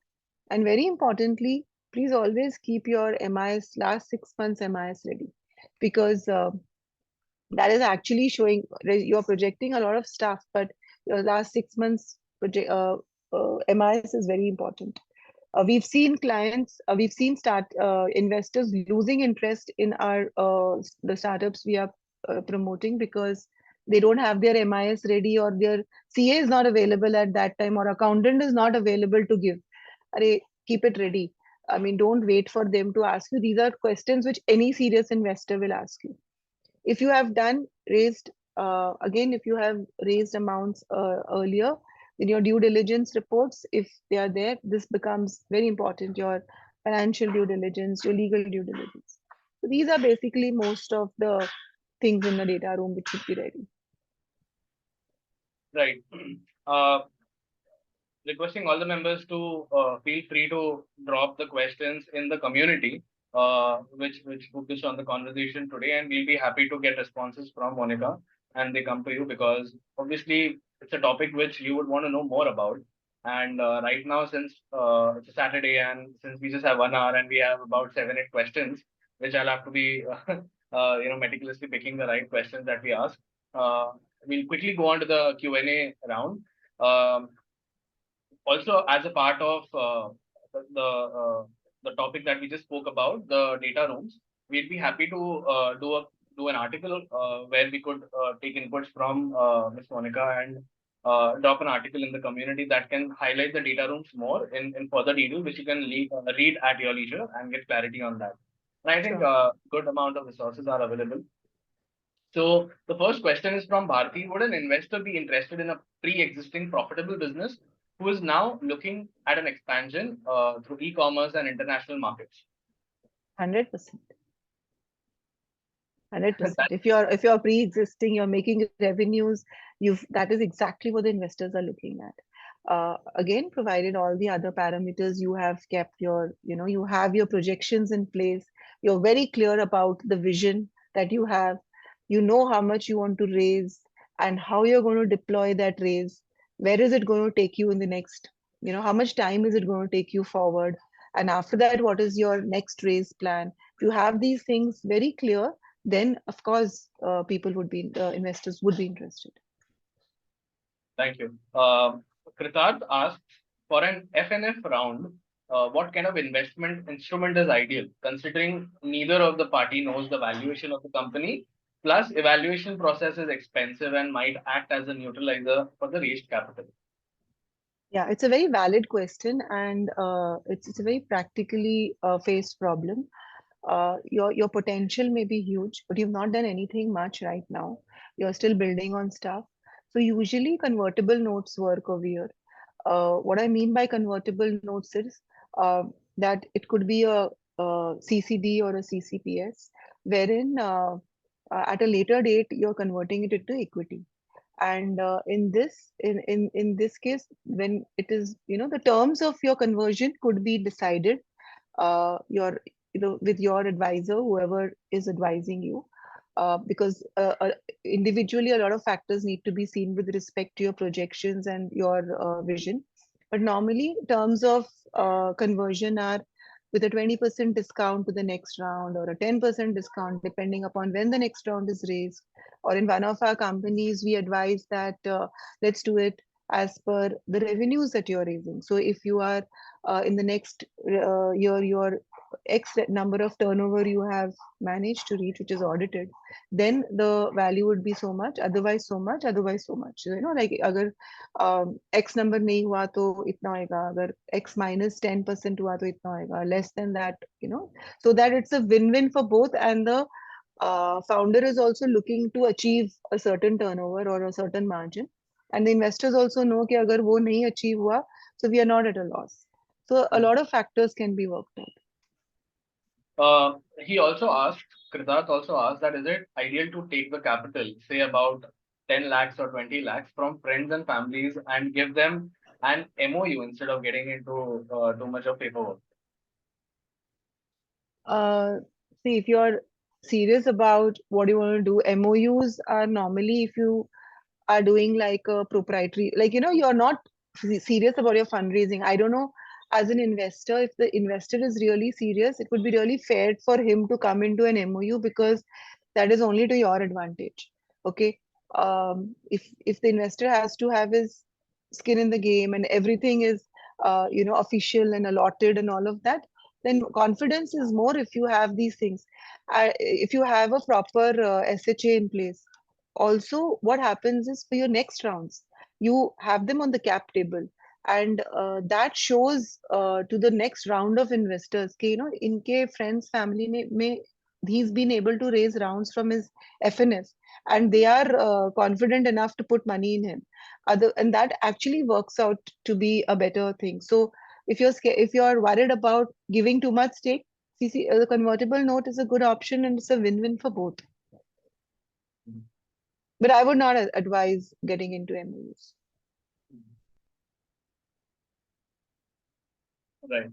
And very importantly, please always keep your MIS, last 6 months MIS ready, because that is actually showing you're projecting a lot of stuff, but your last 6 months MIS is very important. We've seen clients, we've seen investors losing interest in the startups we are promoting, because they don't have their MIS ready, or their CA is not available at that time, or accountant is not available to give. Keep it ready. I mean, don't wait for them to ask you. These are questions which any serious investor will ask you. If you have if you have raised amounts earlier, in your due diligence reports, if they are there, this becomes very important. Your financial due diligence, your legal due diligence. So these are basically most of the things in the data room which should be ready. Right. Requesting all the members to feel free to drop the questions in the community, which focus on the conversation today, and we'll be happy to get responses from Monica, and they come to you, because obviously it's a topic which you would want to know more about. And right now, since it's a Saturday, and since we just have 1 hour and we have about 7, 8 questions, which I'll have to be meticulously picking the right questions that we ask. We'll quickly go on to the Q&A round. Also, as a part of the topic that we just spoke about, the data rooms, we'd be happy to do an article where we could take inputs from Ms. Monica, and drop an article in the community that can highlight the data rooms more in further detail, which you can read at your leisure and get clarity on that. And I think a good amount of resources are available. So the first question is from Bharti. Would an investor be interested in a pre-existing profitable business who is now looking at an expansion through e-commerce and international markets? 100%. 100%. If you're pre-existing, you're making revenues, that is exactly what the investors are looking at. Again, provided all the other parameters, you have kept you have your projections in place. You're very clear about the vision that you have. You know how much you want to raise and how you're going to deploy that raise. Where is it going to take you in the next, how much time is it going to take you forward? And after that, what is your next raise plan? If you have these things very clear, then of course investors would be interested. Thank you. Kritarth asks, for an FNF round, what kind of investment instrument is ideal, considering neither of the party knows the valuation of the company, plus evaluation process is expensive and might act as a neutralizer for the raised capital? Yeah, it's a very valid question, and it's a very practically faced problem. Your potential may be huge, but you've not done anything much right now. You're still building on stuff. So usually convertible notes work over here. What I mean by convertible notes is that it could be a CCD or a CCPS. wherein at a later date you're converting it into equity. And in this case, when it is, the terms of your conversion could be decided your with your advisor, whoever is advising you, because individually a lot of factors need to be seen with respect to your projections and your vision. But normally terms of conversion are with a 20% discount to the next round, or a 10% discount depending upon when the next round is raised. Or in one of our companies we advise that let's do it as per the revenues that you're raising. So if you are in the next year, your X number of turnover you have managed to reach, which is audited, then the value would be so much, otherwise so much, otherwise so much. So, like अगर X number नहीं हुआ तो इतना होएगा, अगर X minus 10% हुआ तो इतना होएगा, less than that, so that it's a win-win for both, and the founder is also looking to achieve a certain turnover or a certain margin, and the investors also know कि अगर वो नहीं achieve हुआ, so we are not at a loss. So a lot of factors can be worked out. He also asked, Kritarth also asked, that is it ideal to take the capital, say about 10 lakhs or 20 lakhs from friends and families and give them an MOU instead of getting into too much of paperwork? Uh, See, if you're serious about what you want to do, MOUs are normally, if you are doing like a proprietary, like, you're not serious about your fundraising. I don't know, as an investor, if the investor is really serious, it would be really fair for him to come into an MOU, because that is only to your advantage. Okay. If the investor has to have his skin in the game and everything is official and allotted and all of that, then confidence is more if you have these things. If you have a proper SHA in place, also what happens is for your next rounds you have them on the cap table, and that shows to the next round of investors कि, in case friends family may he's been able to raise rounds from his FNF, and they are confident enough to put money in him, and that actually works out to be a better thing. So if you're worried about giving too much stake, the convertible note is a good option, and it's a win-win for both. But I would not advise getting into MOUs. Right.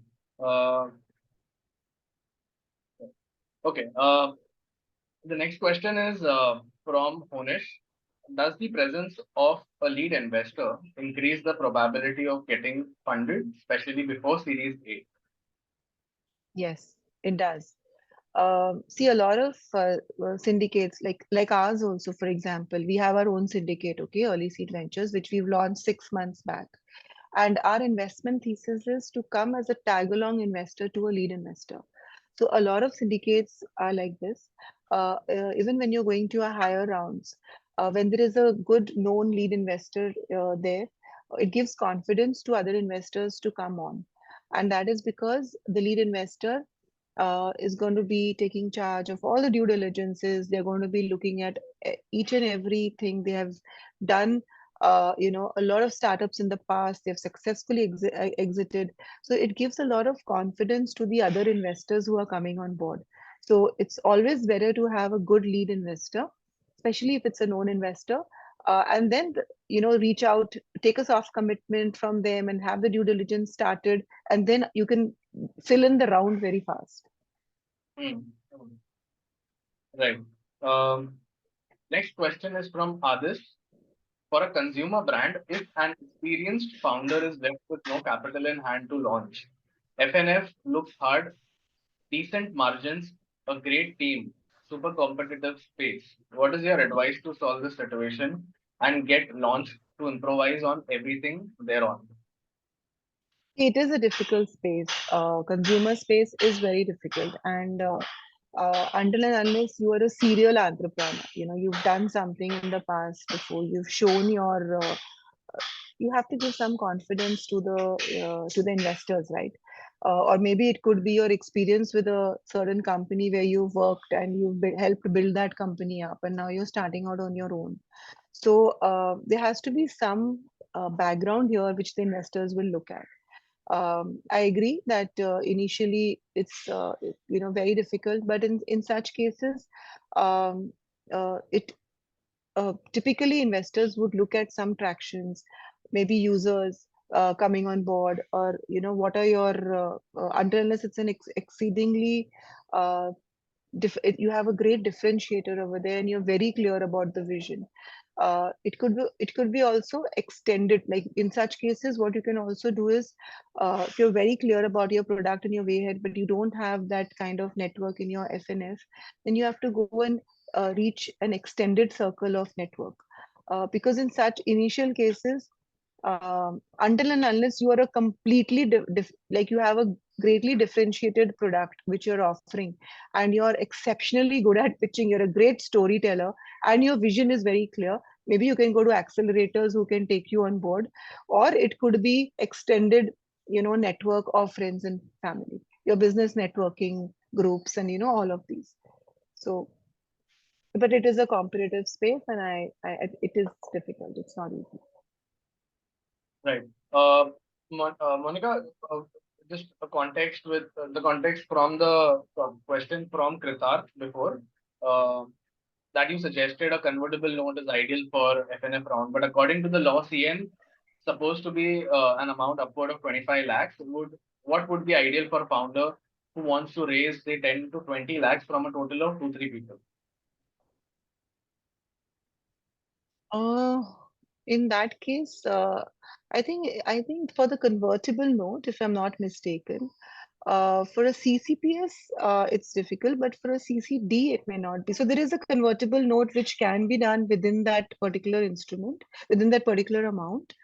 Okay. The next question is from Honish. Does the presence of a lead investor increase the probability of getting funded, especially before Series A? Yes, it does. See, a lot of syndicates like ours also, for example, we have our own syndicate, okay, Earlyseed Ventures, which we've launched 6 months back. And our investment thesis is to come as a tag-along investor to a lead investor. So a lot of syndicates are like this. Even when you're going to a higher rounds, when there is a good known lead investor there, it gives confidence to other investors to come on. And that is because the lead investor is going to be taking charge of all the due diligences. They're going to be looking at each and everything they have done. A lot of startups in the past, they've successfully exited. So it gives a lot of confidence to the other investors who are coming on board. So it's always better to have a good lead investor, especially if it's a known investor. And then, reach out, take a soft commitment from them and have the due diligence started. And then you can fill in the round very fast. Right. Next question is from Adish. For a consumer brand, if an experienced founder is left with no capital in hand to launch, FNF looks hard, decent margins, a great team, super competitive space. What is your advice to solve this situation and get launched to improvise on everything thereon? It is a difficult space. Consumer space is very difficult, and until and unless you are a serial entrepreneur, you've done something in the past before, you've shown your, you have to give some confidence to the investors, right? Or maybe it could be your experience with a certain company where you've worked and you've helped build that company up, and now you're starting out on your own. So there has to be some background here which the investors will look at. I agree that initially it's very difficult, but in such cases, um, it typically investors would look at some tractions, maybe users coming on board, or what are your until unless it's an exceedingly uh, you have a great differentiator over there and you're very clear about the vision. It could be also extended, like in such cases what you can also do is, if you're very clear about your product and your way ahead but you don't have that kind of network in your FNF, then you have to go and reach an extended circle of network, because in such initial cases, until and unless you are a completely like you have a greatly differentiated product which you're offering and you're exceptionally good at pitching, you're a great storyteller and your vision is very clear, maybe you can go to accelerators who can take you on board, or it could be extended network of friends and family, your business networking groups, and all of these. So, but it is a competitive space, and it is difficult, it's not easy. Right. Monica, just a context with the context from the question from Kritarth before, uh, that you suggested a convertible note is ideal for FNF round, but according to the law, CN supposed to be an amount upward of 25 lakhs. What would be ideal for a founder who wants to raise say 10 to 20 lakhs from a total of 2-3 people? Uh, in that case, I think for the convertible note, if I'm not mistaken, for a CCPS, it's difficult, but for a CCD, it may not be. So there is a convertible note which can be done within that particular instrument, within that particular amount.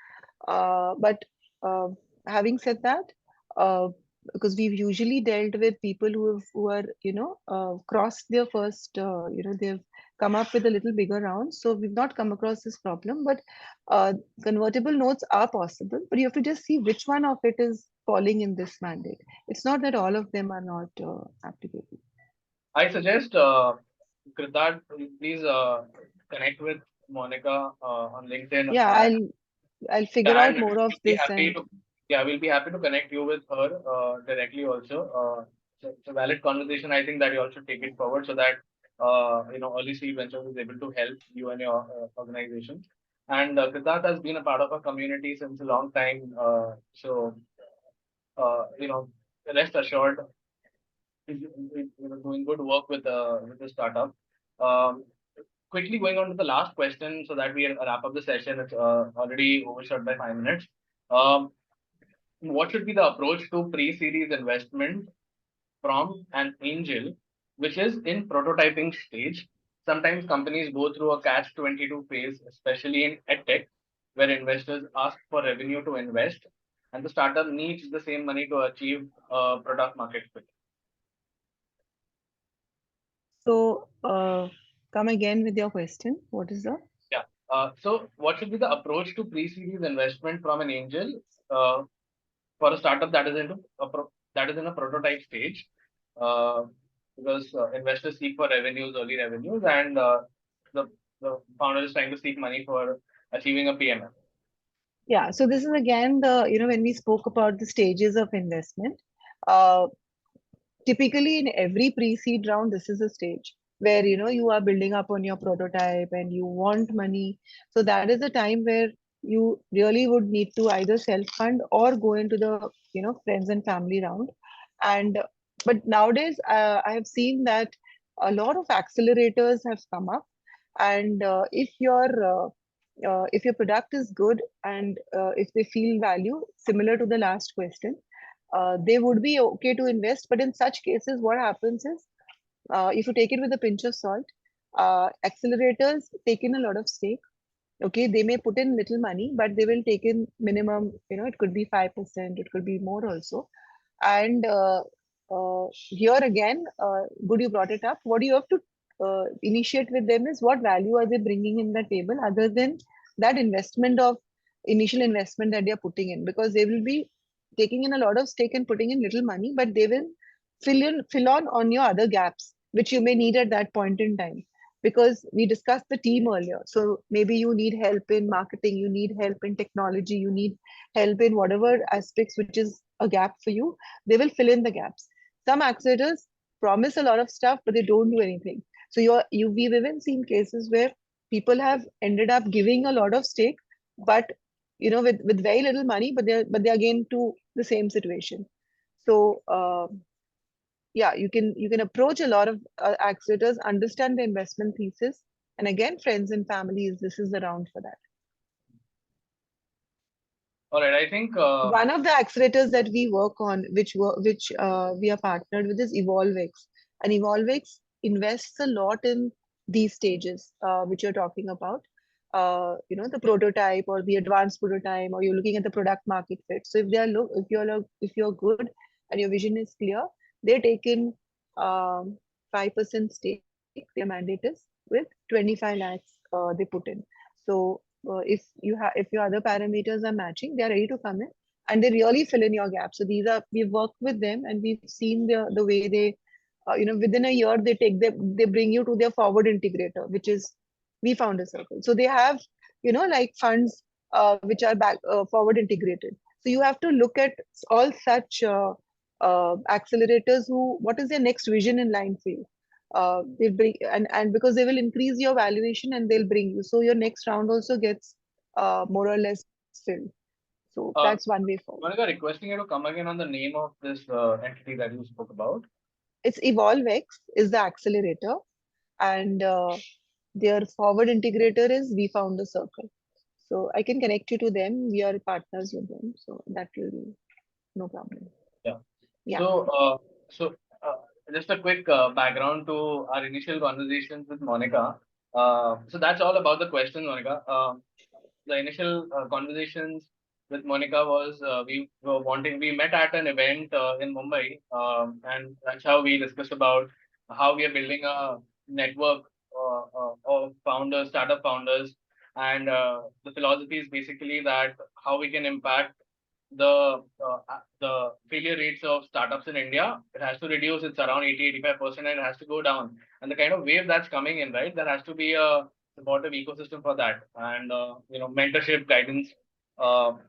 But uh, having said that, uh, because we've usually dealt with people who are crossed their first, they've come up with a little bigger round, so we've not come across this problem. But convertible notes are possible, but you have to just see which one of it is falling in this mandate. It's not that all of them are not applicable. I suggest, Kritarth, please connect with Monica on LinkedIn. Yeah, I'll figure Yeah, out and more of we'll be this. happy And to, yeah, we'll be happy to connect you with her directly also. So it's a valid conversation. I think that you also take it forward so that Earlyseed Ventures is able to help you and your organization. And Kritarth has been a part of our community since a long time. So rest assured, doing good work with the startup. Um, Quickly going on to the last question so that we wrap up the session. It's already overshot by 5 minutes. Um, what should be the approach to pre-series investment from an angel, which is in prototyping stage? Sometimes companies go through a catch-22 phase, especially in edtech, where investors ask for revenue to invest, and the startup needs the same money to achieve product market fit. so, come again with your question. What is the? Yeah. So, what should be the approach to pre-series investment from an angel uh, for a startup that is that is in a prototype stage? Uh, because investors seek for revenues, early revenues, and the the founder is trying to seek money for achieving a PMF. Yeah, so this is again the, when we spoke about the stages of investment, uh, typically in every pre-seed round, this is a stage where, you are building up on your prototype and you want money. So that is a time where you really would need to either self-fund or go into the, friends and family round. And but nowadays, I have seen that a lot of accelerators have come up, and if your product is good and if they feel value, similar to the last question, they would be okay to invest. But in such cases, what happens is, if you take it with a pinch of salt, accelerators take in a lot of stake. Okay, they may put in little money, but they will take in minimum, it could be 5%, it could be more also. And here again, good you brought it up. What you have to initiate with them is what value are they bringing in the table other than that investment of initial investment that they're putting in, because they will be taking in a lot of stake and putting in little money, but they will fill on your other gaps which you may need at that point in time, because we discussed the team earlier. So maybe you need help in marketing, you need help in technology, you need help in whatever aspects which is a gap for you, they will fill in the gaps. Some accelerators promise a lot of stuff, but they don't do anything. So we've even seen cases where people have ended up giving a lot of stake, but with very little money, but they're again to the same situation. So yeah, you can approach a lot of accelerators, understand the investment thesis, and again, friends and families, this is the round for that. All right, I think One of the accelerators that we work on, which we are partnered with, is EvolveX, and EvolveX invests a lot in these stages, which you're talking about. The prototype or the advanced prototype, or you're looking at the product market fit. So if you're good and your vision is clear, they take in 5% stake. Their mandate is with 25 lakhs they put in. So if your other parameters are matching, they are ready to come in and they really fill in your gap. So we've worked with them and we've seen the way they, within a year they bring you to their forward integrator, which is We Found a Circle. So they have, like funds which are back forward integrated. So you have to look at all such accelerators who, what is their next vision in line for you? They bring, and because they will increase your valuation and they'll bring you. So your next round also gets more or less filled. So that's one way forward. Monica, requesting you to come again on the name of this entity that you spoke about. It's EvolveX is the accelerator, and their forward integrator is We Found a Circle. So I can connect you to them. We are partners with them, so that will be no problem. Yeah. Yeah. So just a quick background to our initial conversations with Monica. So that's all about the question, Monica. The initial conversations with Monica was we met at an event in Mumbai, and that's how we discussed about how we are building a network of founders, startup founders, and the philosophy is basically that how we can impact the failure rates of startups in India. It has to reduce. It's around 80-85%, and it has to go down. And the kind of wave that's coming in, right? There has to be a supportive ecosystem for that, and mentorship, guidance,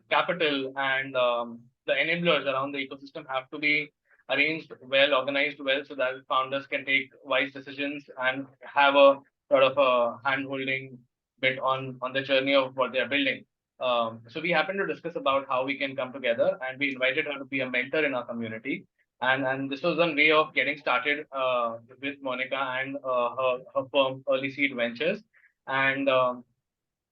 capital, and the enablers around the ecosystem have to be arranged well, organized well, so that founders can take wise decisions and have a sort of a hand-holding bit on the journey of what they are building. So we happened to discuss about how we can come together, and we invited her to be a mentor in our community. And this was one way of getting started with Monica and her firm Earlyseed Ventures. And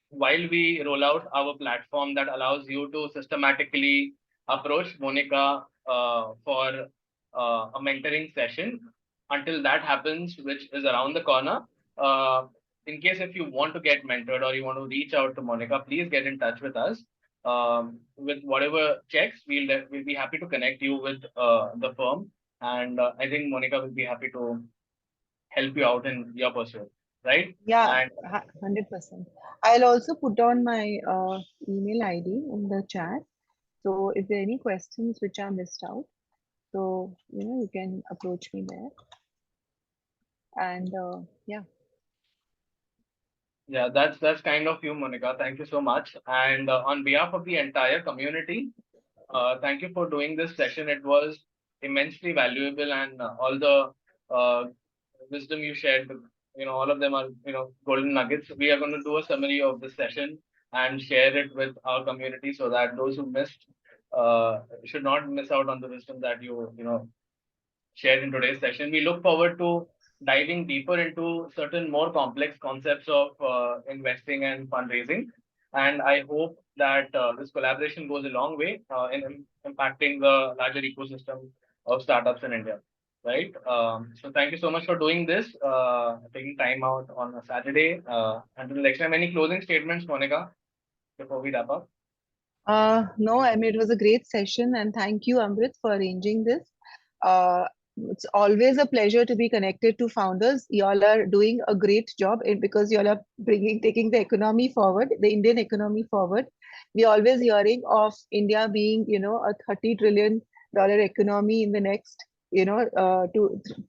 while we roll out our platform that allows you to systematically approach Monica for a mentoring session, until that happens, which is around the corner. Uh, in case if you want to get mentored or you want to reach out to Monica, please get in touch with us. With whatever checks, we'll be happy to connect you with the firm, and I think Monica will be happy to help you out in your pursuit, right? Yeah, And 100%. I'll also put on my email ID in the chat. So if there are any questions which are missed out, so you can approach me there. And yeah. yeah, that's kind of you, Monica. Thank you so much. And on behalf of the entire community, thank you for doing this session. It was immensely valuable, and all the wisdom you shared, all of them are, golden nuggets. We are going to do a summary of this session and share it with our community so that those who missed should not miss out on the wisdom that you shared in today's session. We look forward to diving deeper into certain more complex concepts of investing and fundraising. And I hope that this collaboration goes a long way in impacting the larger ecosystem of startups in India. Right. So thank you so much for doing this, taking time out on a Saturday. Until next time, any closing statements, Monica, before we wrap up? No, I mean, it was a great session, and thank you, Amrit, for arranging this. Uh, it's always a pleasure to be connected to founders. Y'all are doing a great job because y'all are taking the economy forward, the Indian economy forward. We're always hearing of India being, a $30 trillion economy in the next, 2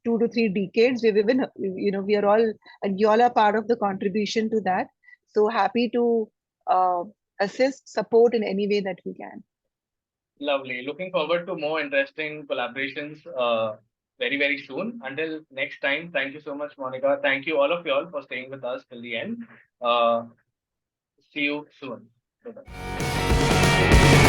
to 3 decades. We've even, we are all, and y'all are part of the contribution to that. So happy to uh, assist, support in any way that we can. Lovely. Looking forward to more interesting collaborations very, very soon. Until next time, thank you so much, Monica. Thank you all of y'all for staying with us till the end. Uh, See you soon. Bye-bye.